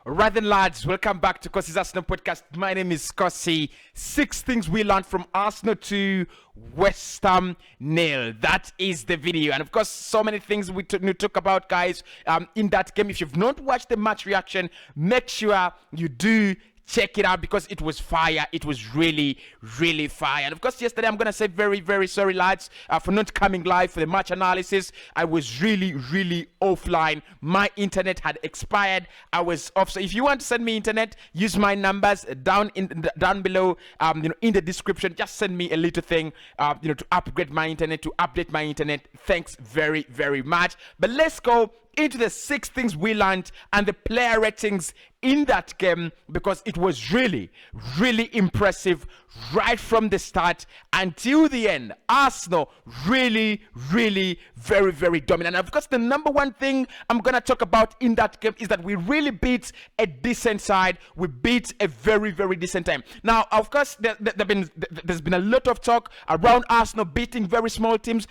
Right then, lads, welcome back to Cossy's Arsenal podcast. My name is Cossy. 6 things we learned from Arsenal to Westham 0. That is the video. And of course, so many things we talk about, guys, in that game. If you've not watched the match reaction, make sure you do check it out because it was fire. It was really, really fire. And of course, yesterday, I'm going to say very, very sorry, lads, for not coming live for the match analysis. I was really, really offline. My internet had expired. I was off. So if you want to send me internet, use my numbers down below, in the description. Just send me a little thing, to upgrade my internet, to update my internet. Thanks very, very much. But let's go into the 6 things we learned and the player ratings in that game, because it was really, really impressive right from the start until the end. Arsenal really, really very, very dominant. And of course, the number one thing I'm going to talk about in that game is that we really beat a decent side. We beat a very, very decent team. Now, of course, there's been a lot of talk around Arsenal beating very small teams,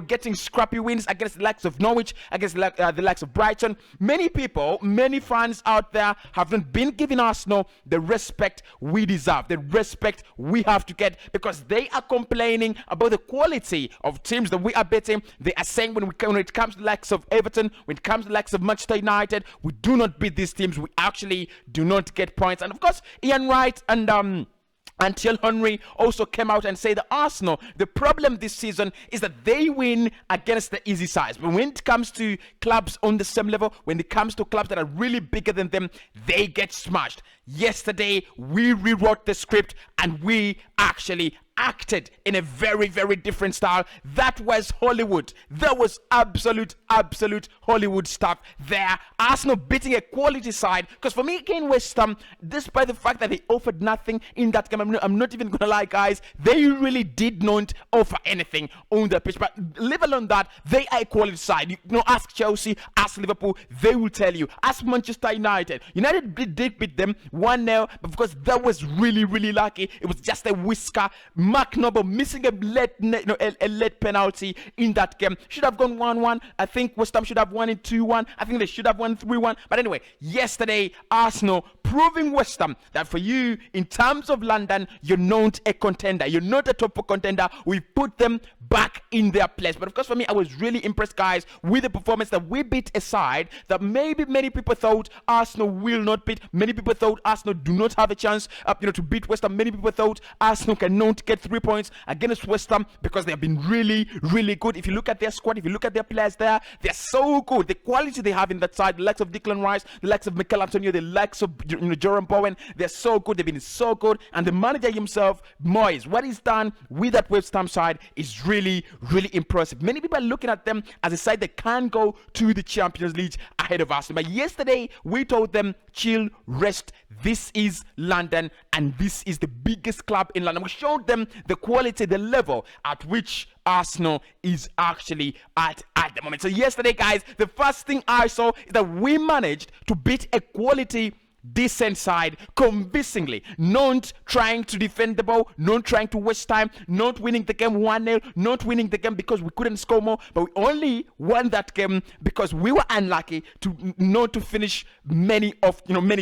getting scrappy wins against the likes of Norwich, against the likes of Brighton. Many people, many fans out there have not been giving Arsenal the respect we deserve, the respect we have to get, because they are complaining about the quality of teams that we are beating. They are saying when it comes to the likes of Everton, when it comes to the likes of Manchester United, we do not beat these teams. We actually do not get points. And of course, Ian Wright and Thierry Henry also came out and said that Arsenal, the problem this season is that they win against the easy sides. But when it comes to clubs on the same level, when it comes to clubs that are really bigger than them, they get smashed. Yesterday, we rewrote the script and we actually acted in a very, very different style. That was Hollywood. That was absolute Hollywood stuff there. Arsenal beating a quality side, because for me, again, Westham, despite the fact that they offered nothing in that game, I'm not even gonna lie, guys, they really did not offer anything on the pitch. But leave alone that, they are a quality side. Ask Chelsea, ask Liverpool, they will tell you. Ask Manchester United. United did beat them 1-0, but because that was really, really lucky. It was just a whisker. Mark Noble missing a late penalty in that game. Should have gone 1-1. I think West Ham should have won it 2-1. I think they should have won 3-1. But anyway, yesterday, Arsenal proving West Ham that for you, in terms of London, you're not a contender. You're not a top 4 contender. We put them back in their place. But of course, for me, I was really impressed, guys, with the performance that we beat a side that maybe many people thought Arsenal will not beat. Many people thought Arsenal do not have a chance, to beat West Ham. Many people thought Arsenal cannot get 3 points against West Ham because they have been really, really good. If you look at their squad, if you look at their players there, they're so good. The quality they have in that side, the likes of Declan Rice, the likes of Mikel Antonio, the likes of Jerome Bowen, they're so good. They've been so good. And the manager himself, Moyes, what he's done with that West Ham side is really, really impressive. Many people are looking at them as a side that can go to the Champions League ahead of Arsenal. But yesterday, we told them, chill, rest. This is London, and this is the biggest club in London. We showed them the quality, the level at which Arsenal is actually at the moment. So yesterday, guys, the first thing I saw is that we managed to beat a quality decent side convincingly, not trying to defend the ball, not trying to waste time, not winning the game 1-0, not winning the game because we couldn't score more, but we only won that game because we were unlucky to not to finish many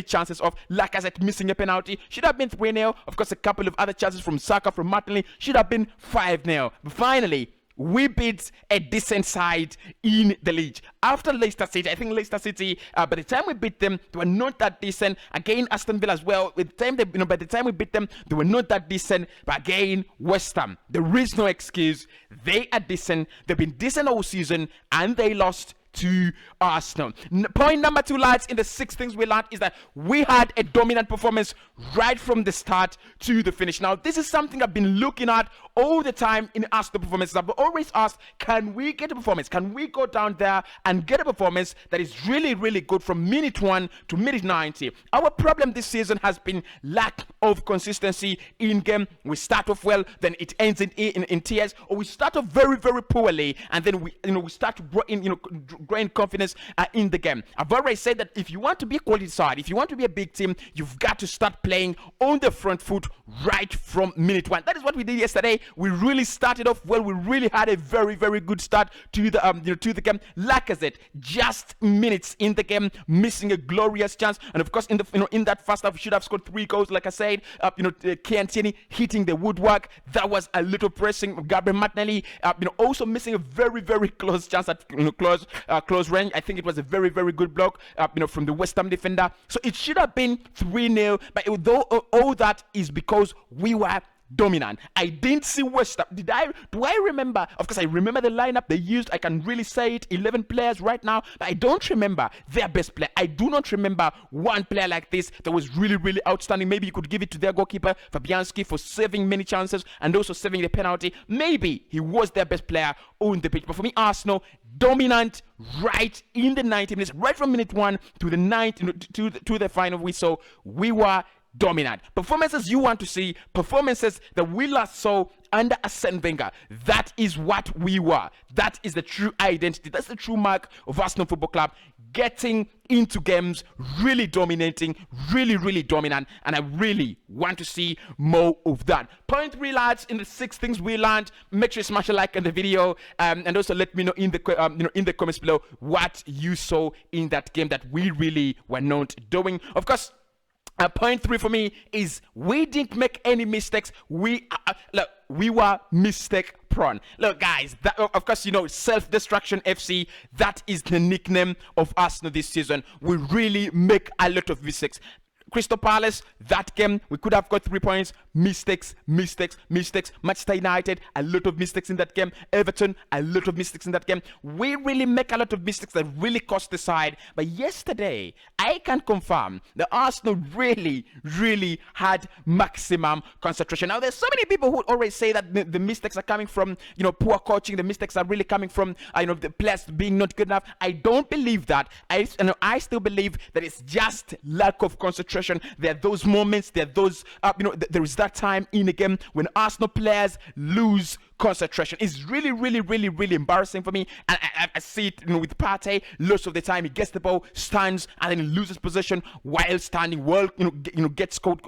chances of, like I said, missing a penalty. Should have been 3-0. Of course, a couple of other chances from Saka, from Martinelli, should have been 5-0. But finally, we beat a decent side in the league. After Leicester City, I think Leicester City, by the time we beat them, they were not that decent. Again, Aston Villa as well. By the time we beat them, they were not that decent. But again, West Ham, there is no excuse. They are decent. They've been decent all season, and they lost to Arsenal. Point number 2, lads, in the 6 things we learned is that we had a dominant performance right from the start to the finish. Now, this is something I've been looking at all the time in Arsenal performances. I've always asked, can we get a performance? Can we go down there and get a performance that is really, really good from minute 1 to minute 90? Our problem this season has been lack of consistency in game. We start off well, then it ends in tears, or we start off very, very poorly, and then we start to growing confidence in the game. I've already said that if you want to be a quality side, if you want to be a big team, you've got to start playing on the front foot right from minute one. That is what we did yesterday. We really started off well. We really had a very, very good start to the to the game. Like I said, just minutes in the game, missing a glorious chance, and of course in the in that first half, we should have scored 3 goals. Like I said, Chiantini hitting the woodwork. That was a little pressing. Gabriel Martinelli, also missing a very, very close chance at close range. I think it was a very, very good block, from the Westham defender. So it should have been 3-0, but although all that is because we were dominant. I didn't see Westham. Do I remember? Of course, I remember the lineup they used. I can really say it. 11 players right now, but I don't remember their best player. I do not remember one player like this that was really, really outstanding. Maybe you could give it to their goalkeeper, Fabianski, for saving many chances and also saving the penalty. Maybe he was their best player on the pitch. But for me, Arsenal, dominant right in the 90 minutes, right from minute 1 to the 9th, to the final whistle. We were dominant. Performances you want to see, performances that we last saw under Arsene Wenger. That is what we were. That is the true identity. That's the true mark of Arsenal Football Club. Getting into games, really dominating, really, really dominant, and I really want to see more of that. Point 3, lads, in the 6 things we learned. Make sure you smash a like on the video, and also let me know in the in the comments below what you saw in that game that we really were not doing. Of course, point 3 for me is we didn't make any mistakes. We were mistake prone. Look, guys, that, of course, self-destruction FC, that is the nickname of Arsenal this season. We really make a lot of mistakes. Crystal Palace, that game, we could have got 3 points. Mistakes. Manchester United, a lot of mistakes in that game. Everton, a lot of mistakes in that game. We really make a lot of mistakes that really cost the side. But yesterday, I can confirm that Arsenal really, really had maximum concentration. Now, there's so many people who always say that the mistakes are coming from, poor coaching. The mistakes are really coming from, the players being not good enough. I don't believe that. I still believe that it's just lack of concentration. There are those moments, there are those, there is that time in a game when Arsenal players lose concentration. It's really, really, really, really embarrassing for me. And I see it with Partey. Lots of the time he gets the ball, stands, and then he loses possession while standing. Well, gets caught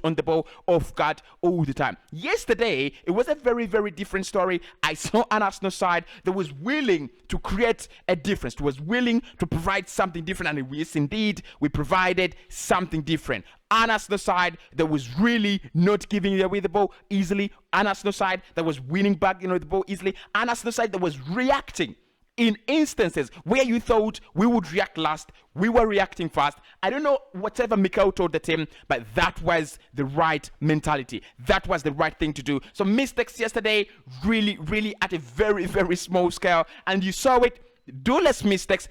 on the ball off guard all the time. Yesterday, it was a very, very different story. I saw an Arsenal side that was willing to create a difference, was willing to provide something different, and yes, indeed, we provided something different. An Arsenal side that was really not giving away the ball easily. An Arsenal side that was winning back, the ball easily. An Arsenal side that was reacting in instances where you thought we would react last. We were reacting fast. I don't know whatever Mikel told the team, but that was the right mentality. That was the right thing to do. So mistakes yesterday, really, really at a very, very small scale, and you saw it. Do less mistakes.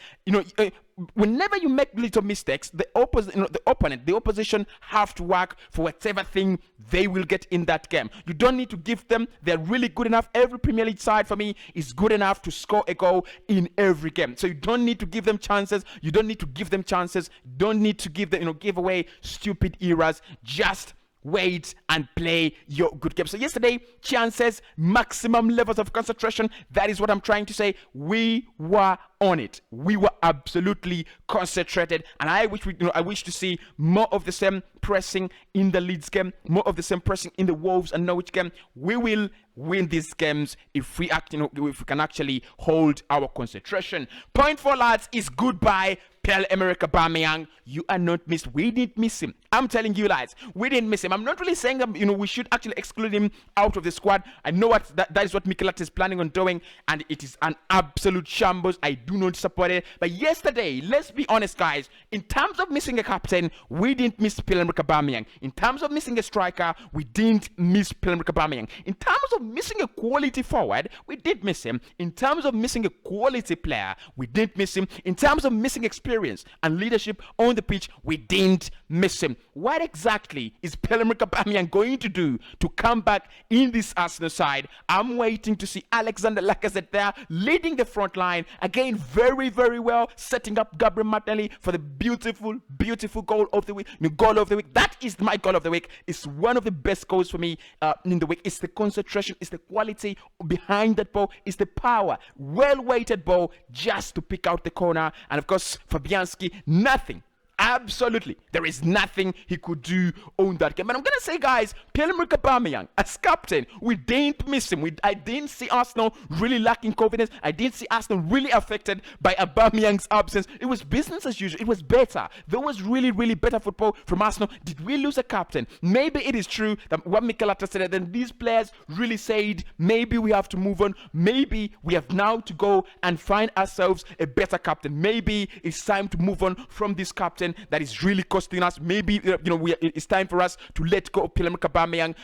Whenever you make little mistakes, the opponent, the opposition have to work for whatever thing they will get in that game. You don't need to give them. They're really good enough. Every Premier League side for me is good enough to score a goal in every game. So you don't need to give them chances. You don't need to give them chances. Don't need to give them, give away stupid errors. Just wait and play your good game. So yesterday, chances, maximum levels of concentration. That is what I'm trying to say. We were on it. We were absolutely concentrated, and I wish to see more of the same pressing in the Leeds game, more of the same pressing in the Wolves and Norwich game. We will win these games if we if we can actually hold our concentration. Point 4, lads, is goodbye Pierre-Emerick Aubameyang. You are not missed. We didn't miss him. I'm telling you, lads, we didn't miss him. I'm not really saying that we should actually exclude him out of the squad. I know what that is what Mikel Arteta is planning on doing, and it is an absolute shambles. I do not support it. But yesterday, let's be honest, guys, in terms of missing a captain, we didn't miss Pierre-Emerick Aubameyang. In terms of missing a striker, we didn't miss Pierre-Emerick Aubameyang. In terms of missing a quality forward, we did miss him. In terms of missing a quality player, we didn't miss him. In terms of missing experience experience and leadership on the pitch, we didn't miss him. What exactly is Pierre-Emerick Aubameyang going to do to come back in this Arsenal side? I'm waiting to see Alexander Lacazette there leading the front line again, very, very well, setting up Gabriel Martinelli for the beautiful, beautiful goal of the week. Goal of the week. That is my goal of the week. It's one of the best goals for me in the week. It's the concentration, it's the quality behind that ball, it's the power, well-weighted ball just to pick out the corner. And of course, Fabianski, nothing. Absolutely, there is nothing he could do on that game. And I'm gonna say, guys, Pierre-Emerick Aubameyang as captain, we didn't miss him. I didn't see Arsenal really lacking confidence. I didn't see Arsenal really affected by Aubameyang's absence. It was business as usual. It was better. There was really, really better football from Arsenal. Did we lose a captain? Maybe it is true that what Mikel Arteta said, then these players really said maybe we have to move on. Maybe we have now to go and find ourselves a better captain. Maybe it's time to move on from this captain that is really costing us. Maybe it's time for us to let go of Pierre-Emerick Aubameyang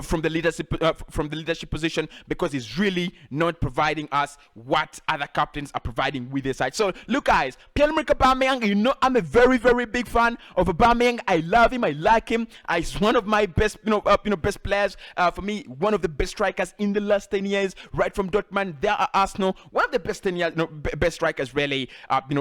from the leadership position, because he's really not providing us what other captains are providing with their side. So look, guys, Pierre-Emerick Aubameyang, I'm a very, very big fan of Aubameyang. I love him. I like him. He's one of my best best players. For me, one of the best strikers in the last 10 years, right from Dortmund, there are Arsenal, one of the best 10 years, best strikers really,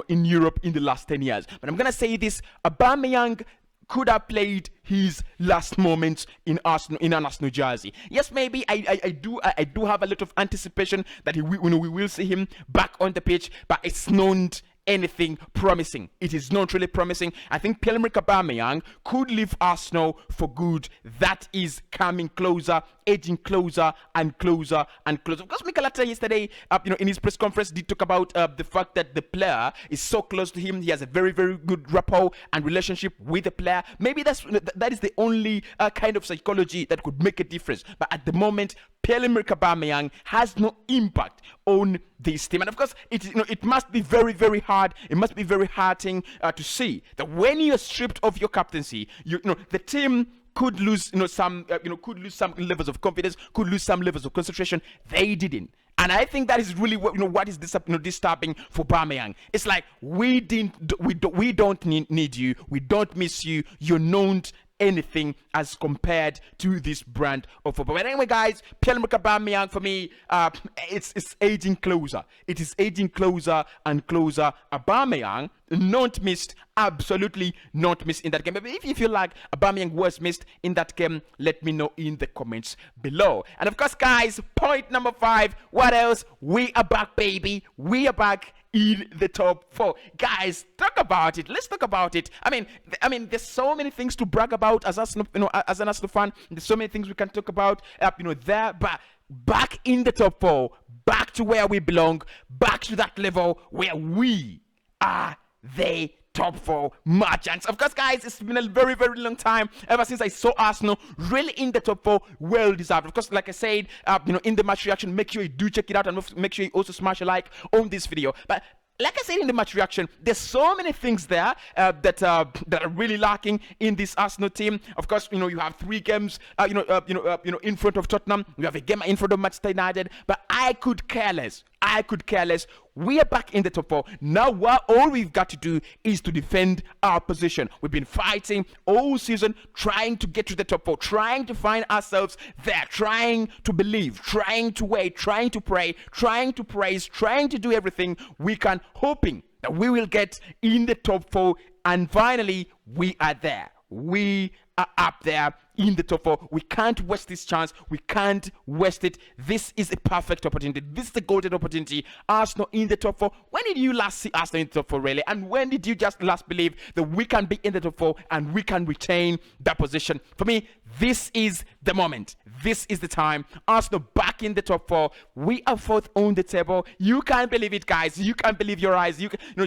in Europe in the last 10 years. But I'm gonna say this: Aubameyang could have played his last moments in Arsenal, in an Arsenal jersey. Yes, maybe I do have a lot of anticipation that we will see him back on the pitch, but it's not anything promising. It is not really promising. I think Pierre-Emerick Aubameyang could leave Arsenal for good. That is coming closer, edging closer and closer and closer. Of course, Mikel Arteta yesterday, in his press conference, did talk about the fact that the player is so close to him. He has a very, very good rapport and relationship with the player. Maybe that is the only kind of psychology that could make a difference. But at the moment, Pierre-Emerick Aubameyang has no impact on this team. And of course, it must be very, very hard. It must be very hurting to see that when you're stripped of your captaincy, the team could lose some levels of confidence, could lose some levels of concentration. They didn't. And I think that is really what is disturbing for Aubameyang. It's like we don't need you, we don't miss you, you're not anything as compared to this brand of football. But anyway, guys, Pierre-Emerick Aubameyang for me, it's aging closer. It is aging closer and closer. Aubameyang not missed, absolutely not missed in that game. If you feel like Aubameyang was missed in that game, let me know in the comments below. And of course, guys, point number 5. What else? We are back, baby. We are back in the top 4. Guys, talk about it. Let's talk about it. I mean, there's so many things to brag about as Arsenal, as an Arsenal fan. There's so many things we can talk about, there. But back in the top 4, back to where we belong, back to that level where we are the top 4 merchants. Of course, guys, it's been a very, very long time ever since I saw Arsenal really in the top 4. Well deserved. Of course, like I said, in the match reaction, make sure you do check it out, and make sure you also smash a like on this video. But like I said in the match reaction, there's so many things there that are really lacking in this Arsenal team. Of course, you have 3 games, in front of Tottenham. You have a game in front of Manchester United. But I could care less. We are back in the top 4. Now, all we've got to do is to defend our position. We've been fighting all season, trying to get to the top 4, trying to find ourselves there, trying to believe, trying to wait, trying to pray, trying to praise, trying to do everything we can, hoping that we will get in the top 4. And finally, we are there. We are up there in the top 4. We can't waste this chance. We can't waste it. This is a perfect opportunity. This is the golden opportunity. Arsenal in the top 4. When did you last see Arsenal in the top 4, really? And when did you just last believe that we can be in the top 4 and we can retain that position? For me, this is the moment. This is the time. Arsenal back in the top 4. We are 4th on the table. You can't believe it, guys. You can't believe your eyes.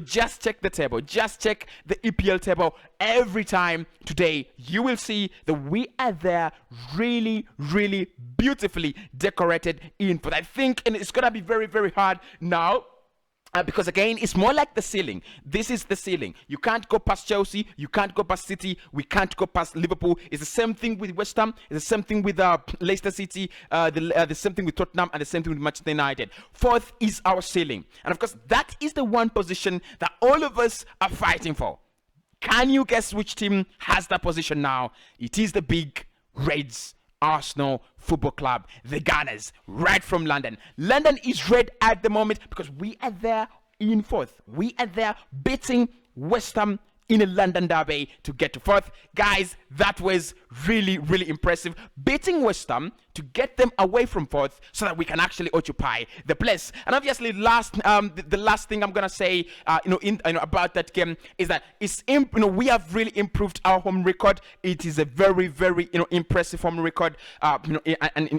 Just check the table. Just check the EPL table. Every time today, you will see that we are there, really, really beautifully decorated in for that. I think, and it's gonna be very, very hard now Because again, it's more like the ceiling. This is the ceiling. You can't go past Chelsea. You can't go past City. We can't go past Liverpool. It's the same thing with West Ham. It's the same thing with Leicester City. The same thing with Tottenham, and the same thing with Manchester United. Fourth is our ceiling, and of course, that is the one position that all of us are fighting for. Can you guess which team has that position now? It is the big Reds. Arsenal Football Club, the Gunners, right from London. London is red at the moment because we are there in fourth. We are there beating West Ham in a London derby to get to fourth. Guys, that was really, really impressive. Beating West Ham to get them away from fourth so that we can actually occupy the place. And obviously, the last thing I'm gonna say, about that game is that we have really improved our home record. It is a very, very impressive home record. And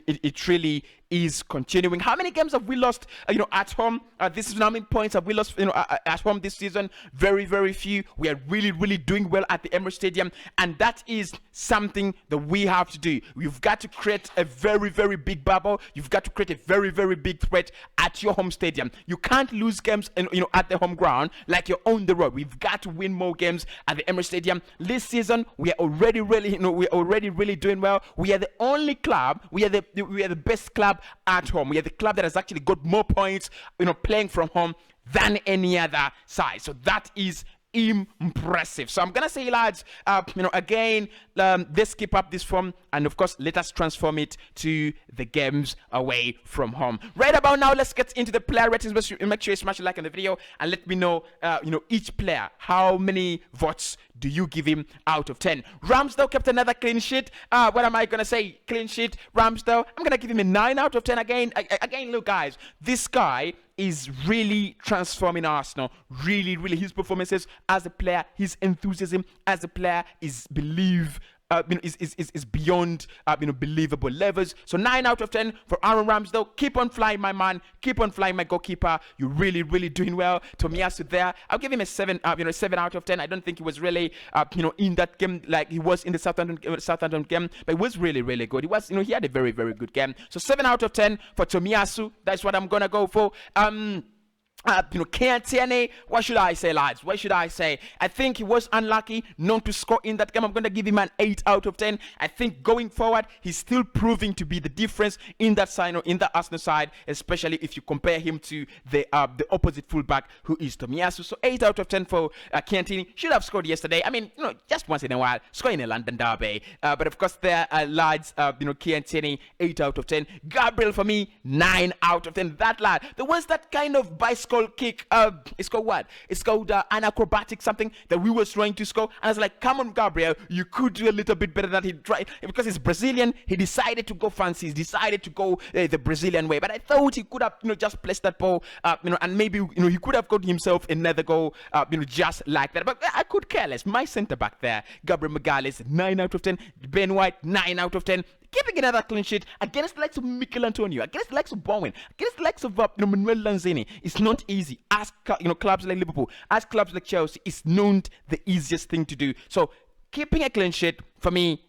it really is continuing. How many games have we lost at home? This is how many points have we lost at home this season? Very, very few. We are really, really doing well at the Emirates Stadium, and that is something that we have to do. We've got to create a very, very big bubble. You've got to create a very, very big threat at your home stadium. You can't lose games at the home ground like you're on the road. We've got to win more games at the Emirates Stadium. This season we are already really doing well. We are the only club, we are the best club at home. We are the club that has actually got more points playing from home than any other side. So that is impressive. So I'm gonna say, lads, again, let's keep up this form, and of course let us transform it to the games away from home. Right about now, let's get into the player ratings. Make sure you smash a like on the video and let me know each player, how many votes do you give him out of 10? Ramsdale kept another clean sheet. What am I gonna say? Clean sheet, Ramsdale. I'm gonna give him a 9 out of 10 again. Look, guys, this guy is really transforming Arsenal. Really, really, his performances as a player, his enthusiasm as a player is is beyond believable levels. So 9 out of 10 for Aaron Ramsdale. Keep on flying, my man. Keep on flying, my goalkeeper. You're really, really doing well. Tomiyasu there, I'll give him a 7. 7 out of 10. I don't think he was really in that game like he was in the Southampton game, but it was really, really good. He was he had a very, very good game. So 7 out of 10 for Tomiyasu. That's what I'm gonna go for. Tierney, what should I say, lads? What should I say? I think he was unlucky not to score in that game. I'm going to give him an 8 out of 10. I think going forward, he's still proving to be the difference in that side, in the Arsenal side, especially if you compare him to the opposite fullback, who is Tomiyasu. So 8 out of 10 for Tierney. Should have scored yesterday. I mean, just once in a while, score in a London derby. But of course, there are lads, Tierney, 8 out of 10. Gabriel, for me, 9 out of 10. That lad, there was that kind of bicycle kick. It's called what? It's called an acrobatic something that we were trying to score. And I was like, come on, Gabriel, you could do a little bit better than he tried. Because he's Brazilian, he decided to go fancy. He decided to go the Brazilian way. But I thought he could have, just placed that ball, and maybe, he could have got himself another goal, just like that. But I could care less. My centre back there, Gabriel Magalhaes, 9 out of 10. Ben White, 9 out of 10. Keeping another clean sheet against the likes of Mikel Antonio, against the likes of Bowen, against the likes of Manuel Lanzini. It's not easy. Ask clubs like Liverpool, ask clubs like Chelsea. It's not the easiest thing to do. So keeping a clean sheet, for me,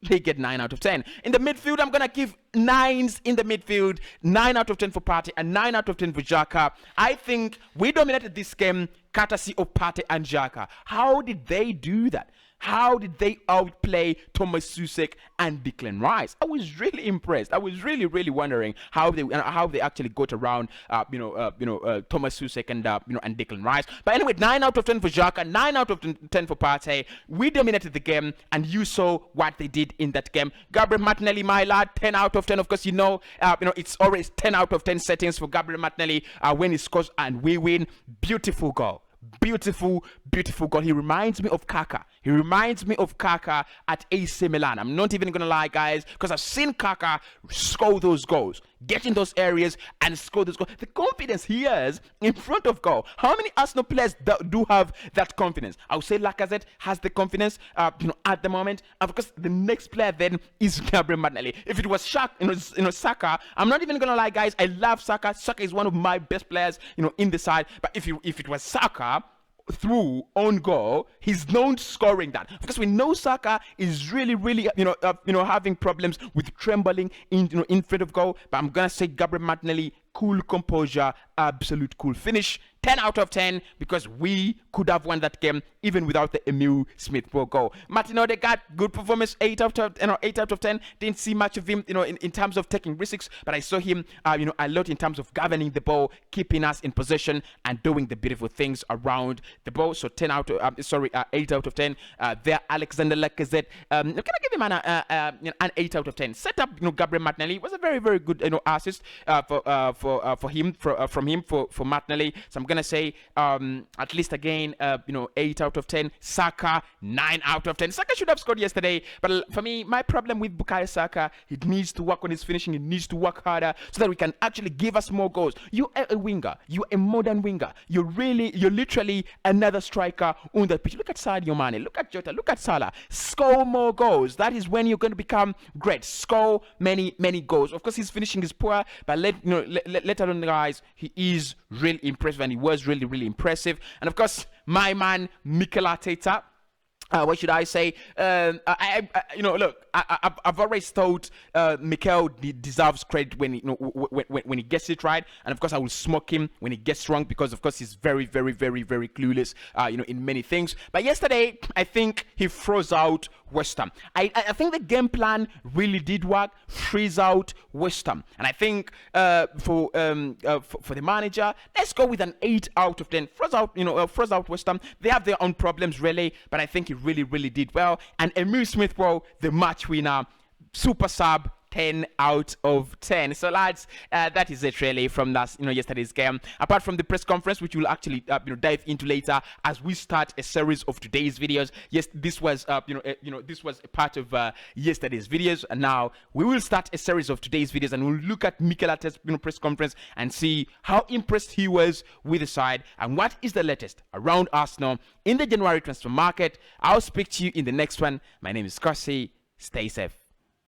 they get 9 out of 10. In the midfield, I'm gonna give 9s in the midfield. 9 out of 10 for Partey and 9 out of 10 for Xhaka. I think we dominated this game courtesy of Partey and Xhaka. How did they do that? How did they outplay Thomas Susek and Declan Rice? I was really impressed. I was really, really wondering how they actually got around Thomas Susek and and Declan Rice. But anyway, 9 out of 10 for Xhaka, 9 out of 10 for Partey. We dominated the game, and you saw what they did in that game. Gabriel Martinelli, my lad, 10 out of 10. Of course, it's always 10 out of 10 settings for Gabriel Martinelli when he scores and we win. Beautiful goal. Beautiful, beautiful goal. He reminds me of Kaka. He reminds me of Kaka at AC Milan. I'm not even gonna lie, guys, because I've seen Kaka score those goals, get in those areas and score those goals. The confidence he has in front of goal. How many Arsenal players do have that confidence? I would say Lacazette has the confidence, at the moment. And of course, the next player then is Gabriel Martinelli. If it was Saka, I'm not even gonna lie, guys. I love Saka. Saka is one of my best players, in the side. But if it was Saka through own goal, he's known scoring that, because we know Saka is really, really having problems with trembling in front of goal. But I'm gonna say Gabriel Martinelli, cool composure, absolute cool finish. 10 out of 10 because we could have won that game even without the Emil Smith Rowe goal. Martin Odegaard, good performance, 8 out of 10. Didn't see much of him, in terms of taking risks, but I saw him, a lot in terms of governing the ball, keeping us in possession, and doing the beautiful things around the ball. So 8 out of 10. There, Alexander Lacazette. Can I give him an 8 out of 10? Set up, Gabriel Martinelli. It was a very, very good, assist for Martinelli. So I'm gonna say, at least again, 8 out of 10. Saka, 9 out of 10. Saka should have scored yesterday, but for me, my problem with Bukayo Saka, he needs to work on his finishing. He needs to work harder so that we can actually give us more goals. You are a winger. You're a modern winger. You're literally another striker on the pitch. Look at Sadio Mane. Look at Jota. Look at Salah. Score more goals. That is when you're going to become great. Score many, many goals. Of course, his finishing is poor, but let alone, guys, he is really impressive, and he was really, really impressive. And of course, my man Mikel Arteta. What should I say? Look, I've always thought Mikel deserves credit when when he gets it right, and of course I will smoke him when he gets wrong because of course he's very, very, very, very clueless, in many things. But yesterday, I think he froze out Westham. I think the game plan really did work. Freeze out Westham, and I think for the manager, let's go with an 8 out of 10. Froze out Westham. They have their own problems really, but I think he really, really did well. And Emil Smith Rowe, the match winner, super sub, 10 out of 10. So lads, that is it really from that yesterday's game. Apart from the press conference, which we'll actually dive into later as we start a series of today's videos. Yes, this was this was a part of yesterday's videos, and now we will start a series of today's videos, and we'll look at Mikel Arteta's press conference and see how impressed he was with the side and what is the latest around Arsenal in the January transfer market. I'll speak to you in the next one. My name is Cossy. Stay safe.